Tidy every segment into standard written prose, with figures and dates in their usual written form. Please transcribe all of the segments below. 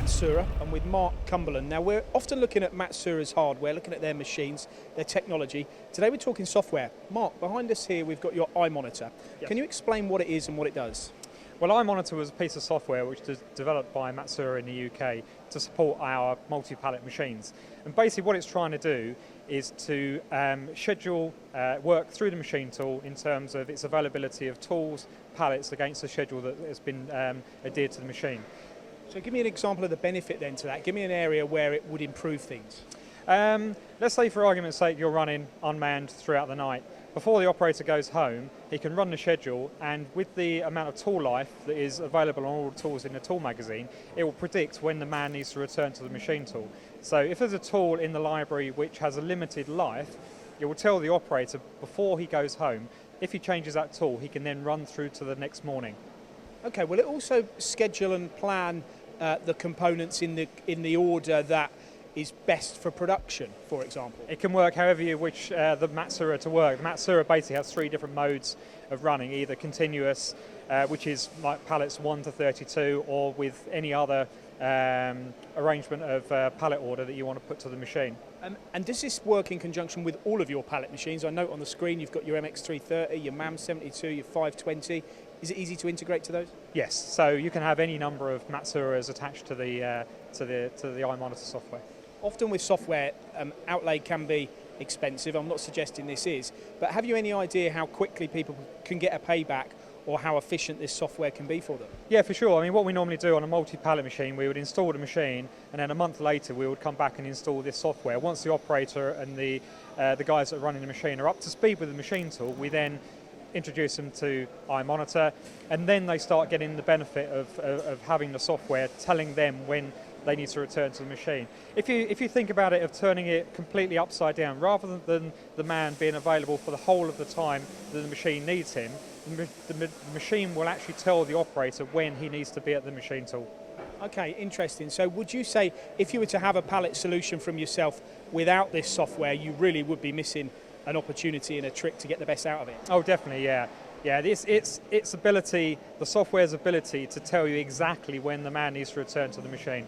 Matsuura and with Mark Cumberland. Now we're often looking at Matsuura's hardware, looking at their machines, their technology. Today we're talking software. Mark, behind us here we've got your iMonitor. Yes. Can you explain what it is and what it does? Well, iMonitor was a piece of software which was developed by Matsuura in the UK to support our multi-pallet machines. And basically what it's trying to do is to schedule work through the machine tool in terms of its availability of tools, pallets against the schedule that has been adhered to the machine. So give me an example of the benefit then to that. Give me an area where it would improve things. Let's say for argument's sake you're running unmanned throughout the night. Before the operator goes home, he can run the schedule, and with the amount of tool life that is available on all the tools in the tool magazine, it will predict when the man needs to return to the machine tool. So if there's a tool in the library which has a limited life, it will tell the operator before he goes home. If he changes that tool, he can then run through to the next morning. Okay, will it also schedule and plan the components in the order that is best for production, for example? It can work however you wish the Matsuura to work. The Matsuura basically has three different modes of running, either continuous, which is like pallets 1 to 32, or with any other arrangement of pallet order that you want to put to the machine. And does this work in conjunction with all of your pallet machines? I note on the screen you've got your MX330, your MAM72, your 520. Is it easy to integrate to those? Yes, so you can have any number of Matsuuras attached to the iMonitor software. Often with software, outlay can be expensive. I'm not suggesting this is, but have you any idea how quickly people can get a payback or how efficient this software can be for them? Yeah, for sure. I mean, what we normally do on a multi-pallet machine, we would install the machine, and then a month later we would come back and install this software. Once the operator and the guys that are running the machine are up to speed with the machine tool, we then introduce them to iMonitor, and then they start getting the benefit of having the software telling them when they need to return to the machine. If you think about it of turning it completely upside down, rather than the man being available for the whole of the time that the machine needs him, the machine will actually tell the operator when he needs to be at the machine tool. Okay, interesting. So would you say if you were to have a pallet solution from yourself without this software, you really would be missing an opportunity and a trick to get the best out of it? Oh, definitely, yeah. Yeah, its ability, the software's ability to tell you exactly when the man needs to return to the machine.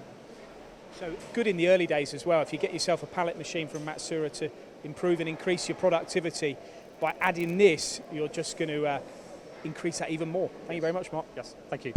So good in the early days as well. If you get yourself a pallet machine from Matsuura to improve and increase your productivity, by adding this, you're just going to increase that even more. Thank you very much, Mark. Yes, thank you.